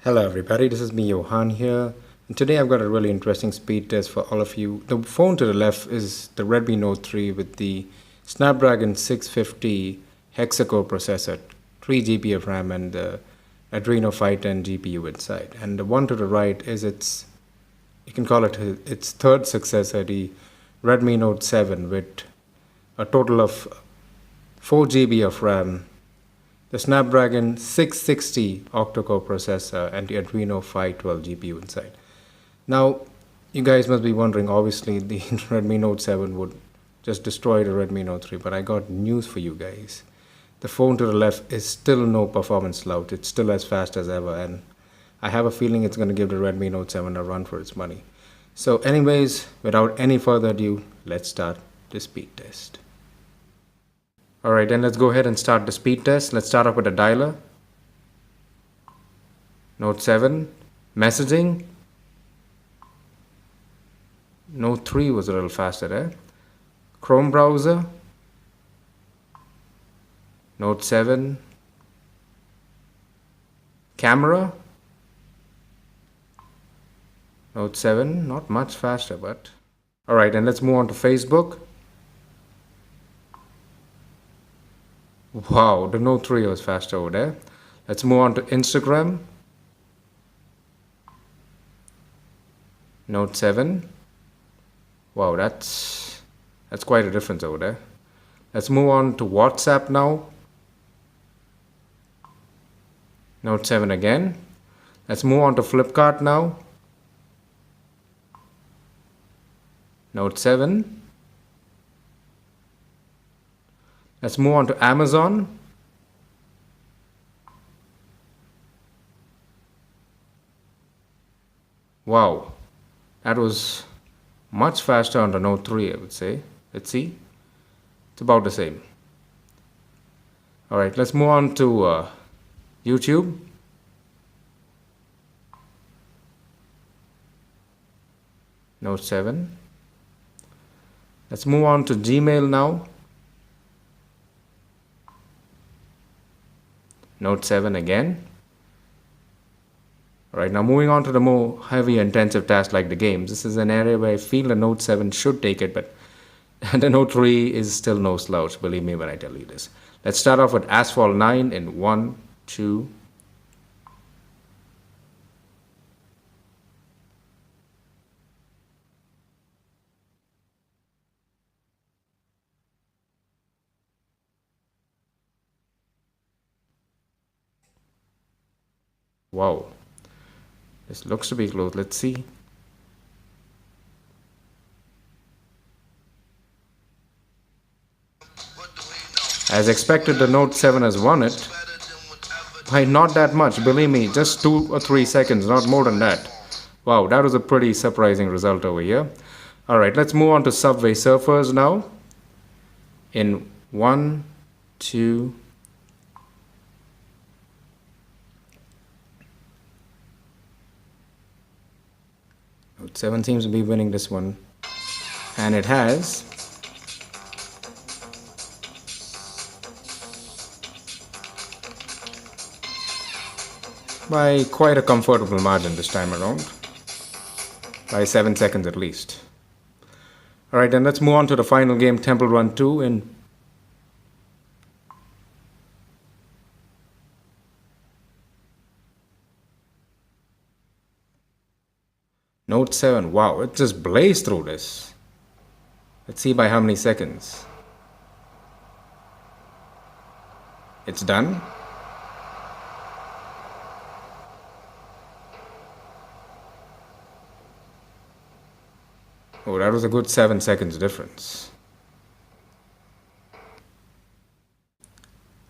Hello everybody, this is me Johan here, and today I've got a really interesting speed test for all of you. The phone to the left is the Redmi Note 3 with the Snapdragon 650 hexa-core processor, 3 GB of RAM and the Adreno 510 GPU inside. And the one to the right is you can call it its third successor, the Redmi Note 7 with a total of 4 GB of RAM, the Snapdragon 660 octa-core processor and the Adreno 512 GPU inside. Now, you guys must be wondering, obviously the Redmi Note 7 would just destroy the Redmi Note 3, but I got news for you guys. The phone to the left is still no performance slouch. It's still as fast as ever, and I have a feeling it's going to give the Redmi Note 7 a run for its money. So anyways, without any further ado, let's start the speed test. Alright, then let's go ahead and start the speed test. Let's start off with a dialer. Note 7. Messaging. Note 3 was a little faster there. Chrome browser. Note 7. Camera. Note 7, not much faster, but... Alright, and let's move on to Facebook. Wow, the Note 3 was faster over there. Let's move on to Instagram. Note 7. Wow, that's quite a difference over there. Let's move on to WhatsApp now. Note 7 again. Let's move on to Flipkart now. Note 7. Let's move on to Amazon. Wow, that was much faster on the Note 3, I would say. Let's see. It's about the same. Alright, let's move on to YouTube. Note 7. Let's move on to Gmail now. Note 7 again. Alright, now moving on to the more heavy intensive tasks like the games. This is an area where I feel the Note 7 should take it, but the Note 3 is still no slouch, believe me when I tell you this. Let's start off with Asphalt 9 in 1, 2. Wow, this looks to be close. Let's see. As expected, the Note 7 has won it by not that much. Believe me, just 2 or 3 seconds, not more than that. Wow, that was a pretty surprising result over here. Alright, let's move on to Subway Surfers now. In 1, 2, Note 7 seems to be winning this one, and it has. By quite a comfortable margin this time around, by 7 seconds at least. Alright, then let's move on to the final game, Temple Run 2 in Note 7, wow, it just blazed through this. Let's see by how many seconds. It's done. Oh, that was a good 7 seconds difference.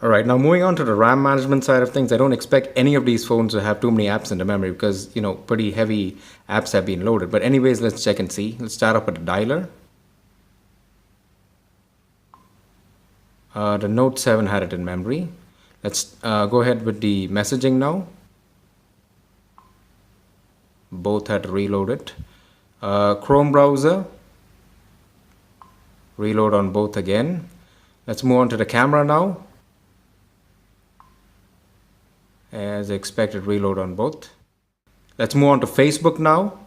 Alright, now moving on to the RAM management side of things, I don't expect any of these phones to have too many apps in the memory because, pretty heavy apps have been loaded. But anyways, let's check and see. Let's start off with the dialer. The Note 7 had it in memory. Let's go ahead with the messaging now. Both had reloaded. Chrome browser. Reload on both again. Let's move on to the camera now. 'As expected, reload on both. As expected, reload on both. Let's move on to Facebook now.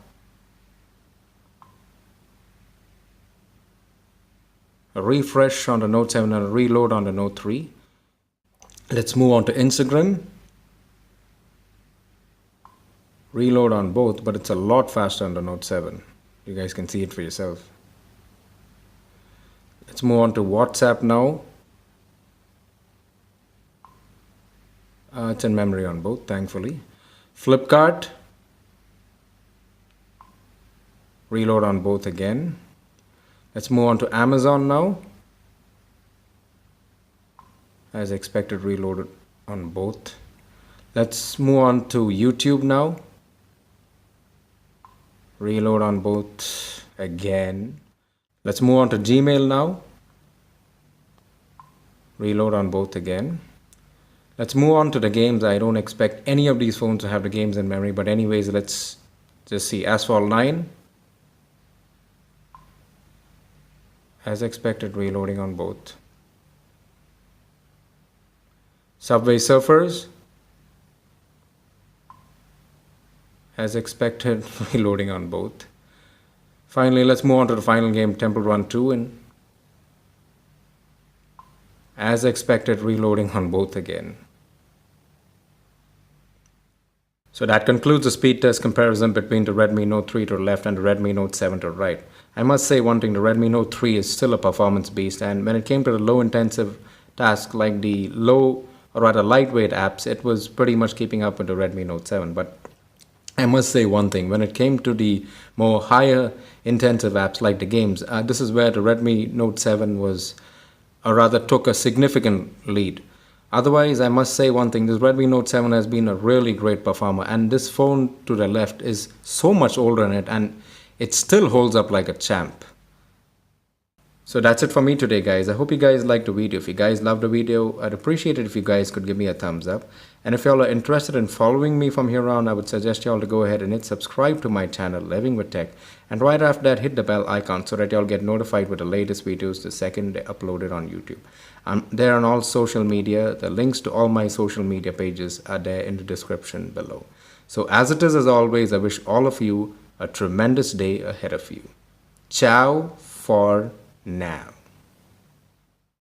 A refresh on the Note 7 and a reload on the Note 3. Let's move on to Instagram. Reload on both, but it's a lot faster on the Note 7. You guys can see it for yourself. Let's move on to WhatsApp now. It's in memory on both, thankfully. Flipkart. Reload on both again. Let's move on to Amazon now. As expected, reloaded on both. Let's move on to YouTube now. Reload on both again. Let's move on to Gmail now. Reload on both again. Let's move on to the games. I don't expect any of these phones to have the games in memory, but anyways, let's just see. Asphalt 9. As expected, reloading on both. Subway Surfers. As expected, reloading on both. Finally, let's move on to the final game, Temple Run 2. And as expected, reloading on both again. So that concludes the speed test comparison between the Redmi Note 3 to the left and the Redmi Note 7 to the right. I must say one thing, the Redmi Note 3 is still a performance beast, and when it came to the low intensive tasks like the low or rather lightweight apps, it was pretty much keeping up with the Redmi Note 7. But I must say one thing, when it came to the more higher intensive apps like the games, this is where the Redmi Note 7 was, or rather took a significant lead. Otherwise, I must say one thing, this Redmi Note 7 has been a really great performer, and this phone to the left is so much older in it, and it still holds up like a champ. So that's it for me today, guys. I hope you guys liked the video. If you guys loved the video, I'd appreciate it if you guys could give me a thumbs up. And if y'all are interested in following me from here on, I would suggest y'all to go ahead and hit subscribe to my channel, Living with Tech. And right after that, hit the bell icon so that y'all get notified with the latest videos the second they're uploaded on YouTube. I'm there on all social media. The links to all my social media pages are there in the description below. So as it is, as always, I wish all of you a tremendous day ahead of you. Ciao for now.